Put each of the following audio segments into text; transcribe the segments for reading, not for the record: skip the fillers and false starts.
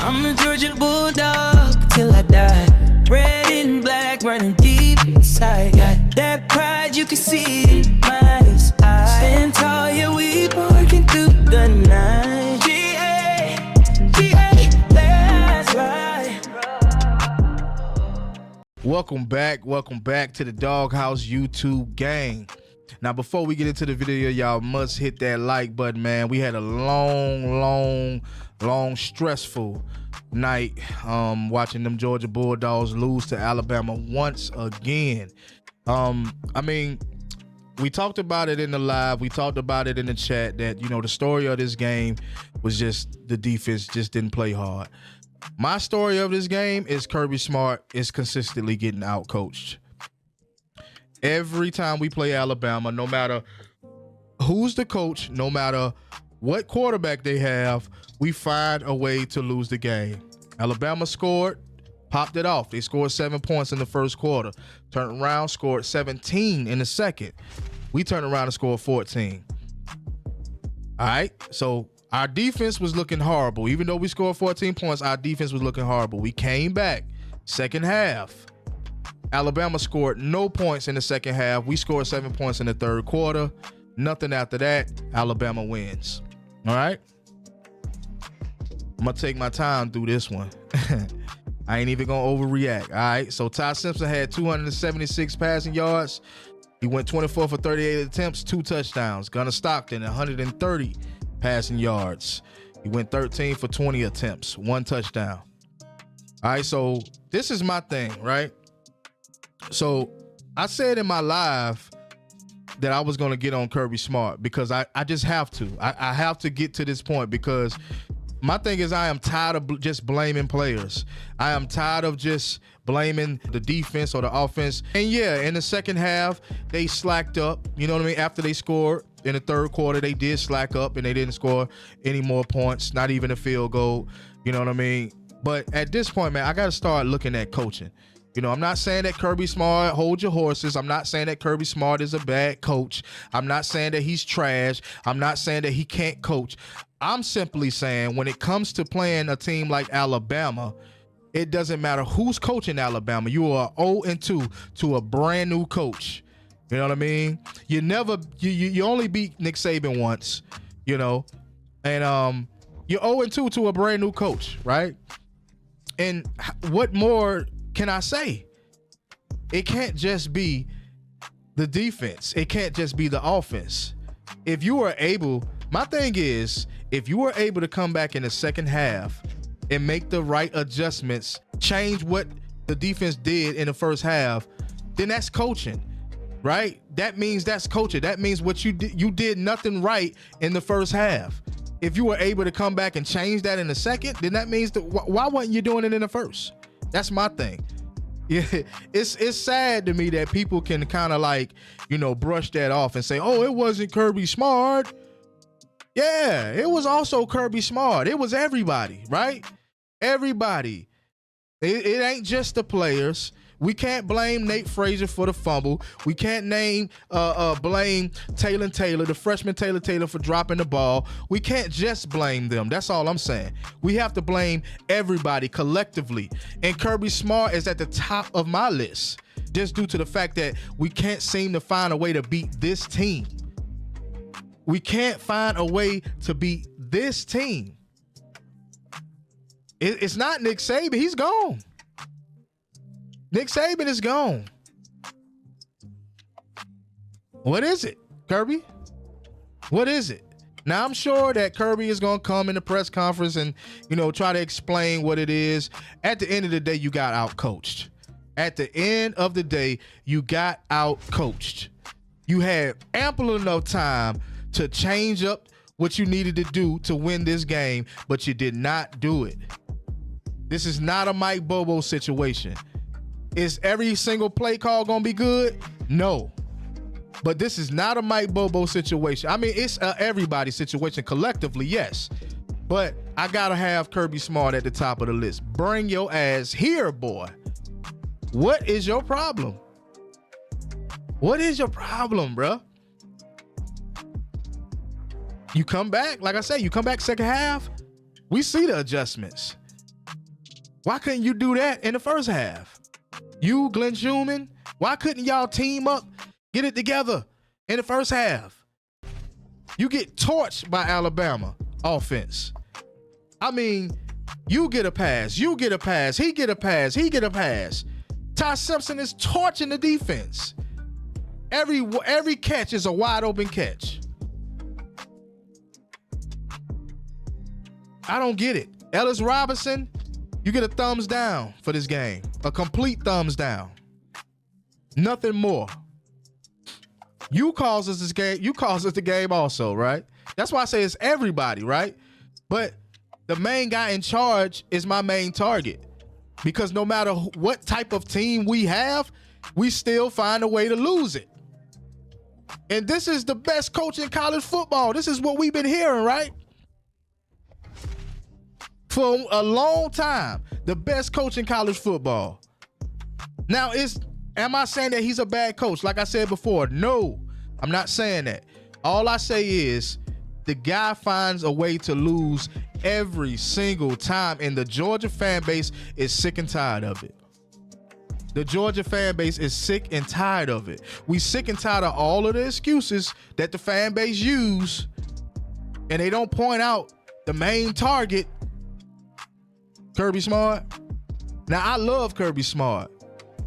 I'm a Georgia Bulldog till I die. Red and black running deep inside. Got that pride, you can see it in my eyes. Stand tall, yeah, we barking through the night. G-A, that's right. Welcome back to the Doghouse YouTube gang. Now, before we get into the video, y'all must hit that like button, man. We had a long, stressful night watching them Georgia Bulldogs lose to Alabama once again. I mean, we talked about it in the live. We talked about it in the chat that, you know, the story of this game was just the defense just didn't play hard. My story of this game is Kirby Smart is consistently getting out-coached. Every time we play Alabama, no matter who's the coach, no matter what quarterback they have, we find a way to lose the game. Alabama scored, popped it off. They scored 7 points in the first quarter. Turned around, scored 17 in the second. We turned around and scored 14. All right, so our defense was looking horrible. Even though we scored 14 points, our defense was looking horrible. We came back, second half. Alabama scored no points in the second half. We scored 7 points in the third quarter. Nothing after that. Alabama wins. All right? I'm going to take my time through this one. I ain't even going to overreact. All right? So Ty Simpson had 276 passing yards. He went 24 for 38 attempts, 2 touchdowns. Gunnar Stockton, 130 passing yards. He went 13 for 20 attempts, 1 touchdown. All right, so this is my thing, right? So I said in my live that I was going to get on Kirby Smart because I just have to. I have to get to this point because my thing is I am tired of just blaming players. I am tired of just blaming the defense or the offense. And yeah, in the second half, they slacked up. You know what I mean? After they scored in the third quarter, they did slack up and they didn't score any more points, not even a field goal. You know what I mean? But at this point, man, I got to start looking at coaching. You know, I'm not saying that Kirby Smart, hold your horses. I'm not saying that Kirby Smart is a bad coach. I'm not saying that he's trash. I'm not saying that he can't coach. I'm simply saying when it comes to playing a team like Alabama, it doesn't matter who's coaching Alabama. You are 0-2 to a brand new coach. You know what I mean? You only beat Nick Saban once, you know, and you're 0-2 to a brand new coach, right? And what more can I say? It can't just be the defense. It can't just be the offense. If you are able, my thing is, if you were able to come back in the second half and make the right adjustments, change what the defense did in the first half, then that's coaching, right? That means that's coaching. That means what you did nothing right in the first half. If you were able to come back and change that in the second, then that means that why wasn't you doing it in the first? That's my thing. Yeah, it's sad to me that people can kind of like, you know, brush that off and say, oh, it wasn't Kirby Smart. Yeah, it was also Kirby Smart. It was everybody, right? Everybody. It ain't just the players. We can't blame Nate Frazier for the fumble. We can't blame Taylor, the freshman Taylor for dropping the ball. We can't just blame them. That's all I'm saying. We have to blame everybody collectively. And Kirby Smart is at the top of my list just due to the fact that we can't seem to find a way to beat this team. We can't find a way to beat this team. It's not Nick Saban. He's gone. Nick Saban is gone. What is it, Kirby? What is it? Now, I'm sure that Kirby is going to come in the press conference and, you know, try to explain what it is. At the end of the day, you got out-coached. At the end of the day, you got out-coached. You had ample enough time to change up what you needed to do to win this game, but you did not do it. This is not a Mike Bobo situation. Is every single play call gonna be good? No. But this is not a Mike Bobo situation. I mean, it's a everybody situation collectively, yes. But I gotta have Kirby Smart at the top of the list. Bring your ass here, boy. What is your problem? What is your problem, bro? You come back, like I said, you come back second half, we see the adjustments. Why couldn't you do that in the first half? You, Glenn Schumann, why couldn't y'all team up, get it together in the first half? You get torched by Alabama offense. I mean, you get a pass, you get a pass, he get a pass, he get a pass. Ty Simpson is torching the defense. Every catch is a wide open catch. I don't get it. Ellis Robinson, you get a thumbs down for this game. A complete thumbs down. Nothing more. You caused us this game. You caused us the game also, right? That's why I say it's everybody, right? But the main guy in charge is my main target. Because no matter what type of team we have, we still find a way to lose it. And this is the best coach in college football. This is what we've been hearing, right? For a long time, the best coach in college football. Now, am I saying that he's a bad coach? Like I said before, no, I'm not saying that. All I say is the guy finds a way to lose every single time, and the Georgia fan base is sick and tired of it. The Georgia fan base is sick and tired of it. We sick and tired of all of the excuses that the fan base use, and they don't point out the main target, Kirby Smart. Now, I love Kirby Smart.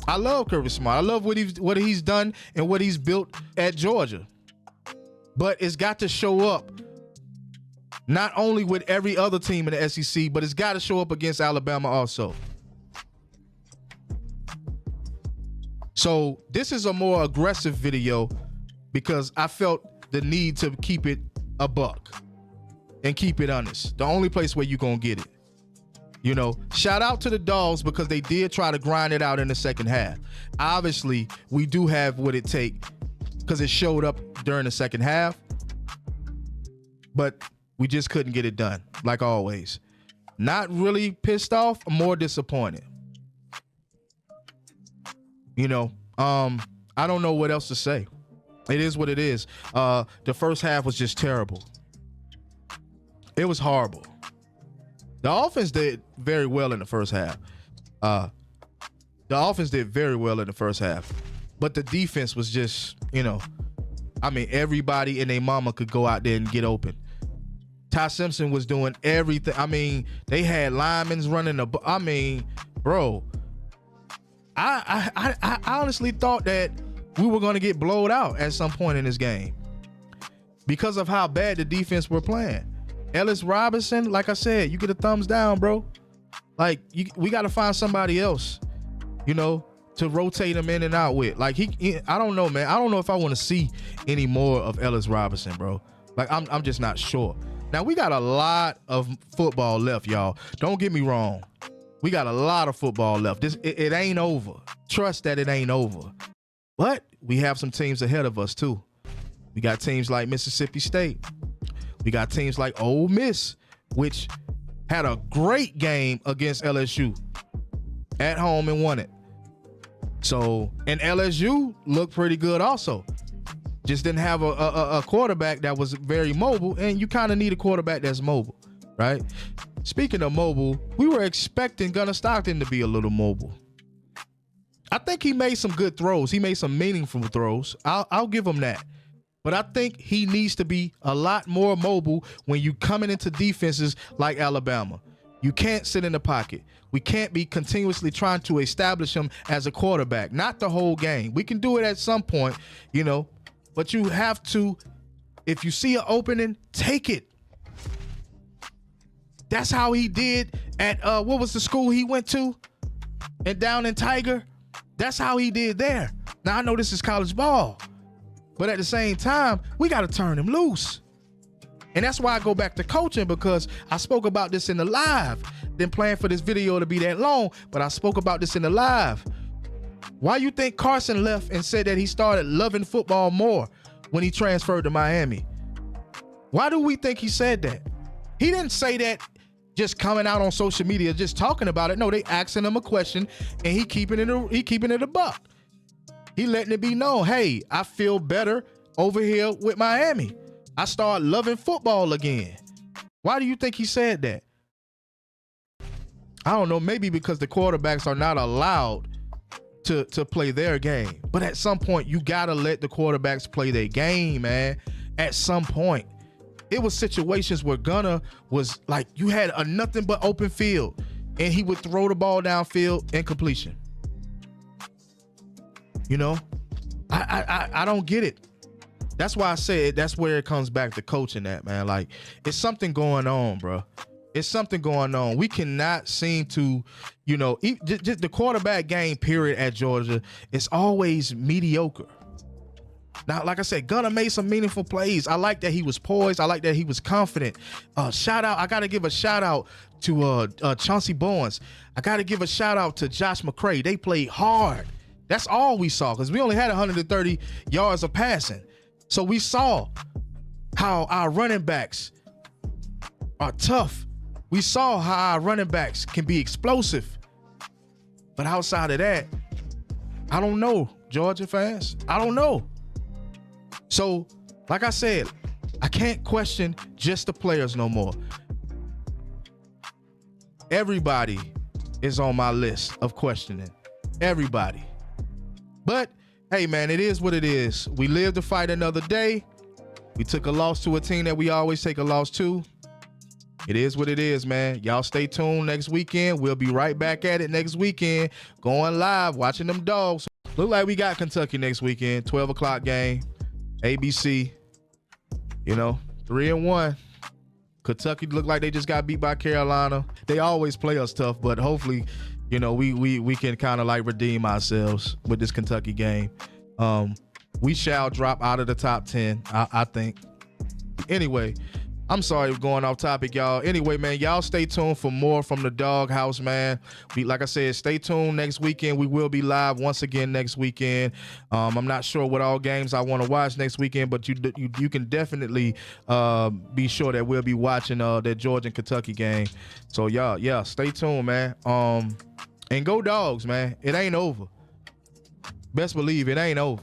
I love Kirby Smart. I love what he's done and what he's built at Georgia. But it's got to show up not only with every other team in the SEC, but it's got to show up against Alabama also. So this is a more aggressive video because I felt the need to keep it a buck and keep it honest. The only place where you're going to get it. You know, shout out to the Dogs because they did try to grind it out in the second half. Obviously, we do have what it takes because it showed up during the second half, but we just couldn't get it done, like always. Not really pissed off, more disappointed. You know, I don't know what else to say. It is what it is. The first half was just terrible. It was horrible. The offense did very well in the first half. But the defense was just, you know, I mean, everybody and their mama could go out there and get open. Ty Simpson was doing everything. I mean, they had linemen running bro, I honestly thought that we were going to get blowed out at some point in this game because of how bad the defense were playing. Ellis Robinson, like I said, you get a thumbs down, bro. Like, we got to find somebody else, you know, to rotate him in and out with. Like, I don't know, man. I don't know if I want to see any more of Ellis Robinson, bro. Like, I'm just not sure. Now, we got a lot of football left, y'all. Don't get me wrong. We got a lot of football left. It ain't over. Trust that it ain't over. But we have some teams ahead of us, too. We got teams like Mississippi State. We got teams like Ole Miss, which had a great game against LSU at home and won it. So, and LSU looked pretty good also. Just didn't have a quarterback that was very mobile, and you kind of need a quarterback that's mobile, right? Speaking of mobile, we were expecting Gunnar Stockton to be a little mobile. I think he made some good throws. He made some meaningful throws. I'll give him that. But I think he needs to be a lot more mobile when you coming into defenses like Alabama. You can't sit in the pocket. We can't be continuously trying to establish him as a quarterback. Not the whole game. We can do it at some point, you know, but you have to, if you see an opening, take it. That's how he did at, what was the school he went to? And down in Tiger? That's how he did there. Now, I know this is college ball, but at the same time, we got to turn him loose. And that's why I go back to coaching, because I spoke about this in the live. Didn't plan for this video to be that long, but I spoke about this in the live. Why you think Carson left and said that he started loving football more when he transferred to Miami? Why do we think he said that? He didn't say that just coming out on social media, just talking about it. No, they asking him a question, and he keeping it a buck. He letting it be known, hey, I feel better over here with Miami. I start loving football again. Why do you think he said that? I don't know, maybe because the quarterbacks are not allowed to play their game. But at some point, you gotta let the quarterbacks play their game, man. At some point. It was situations where Gunner was like, you had a nothing but open field, and he would throw the ball downfield, incompletion. You know, I don't get it. That's why I said that's where it comes back to coaching at, man. Like, it's something going on, bro. It's something going on. We cannot seem to, you know, just the quarterback game period at Georgia is always mediocre. Now, like I said, Gunner made some meaningful plays. I like that he was poised. I like that he was confident. Shout out. I got to give a shout out to Chauncey Bowens. I got to give a shout out to Josh McCray. They played hard. That's all we saw, because we only had 130 yards of passing. So we saw how our running backs are tough. We saw how our running backs can be explosive. But outside of that, I don't know, Georgia fans. I don't know. So, like I said, I can't question just the players no more. Everybody is on my list of questioning. Everybody. But, hey, man, it is what it is. We live to fight another day. We took a loss to a team that we always take a loss to. It is what it is, man. Y'all stay tuned next weekend. We'll be right back at it next weekend, going live, watching them dogs. Look like we got Kentucky next weekend, 12 o'clock game, ABC. You know, 3-1. Kentucky look like they just got beat by Carolina. They always play us tough, but hopefully, you know, we can kind of like redeem ourselves with this Kentucky game. We shall drop out of the top 10, I think. Anyway, I'm sorry for going off topic, y'all. Anyway, man, y'all stay tuned for more from the Doghouse, man. Like I said, stay tuned next weekend. We will be live once again next weekend. I'm not sure what all games I want to watch next weekend, but you can definitely be sure that we'll be watching that Georgia and Kentucky game. So, y'all, yeah, stay tuned, man. And go Dogs, man. It ain't over. Best believe it ain't over.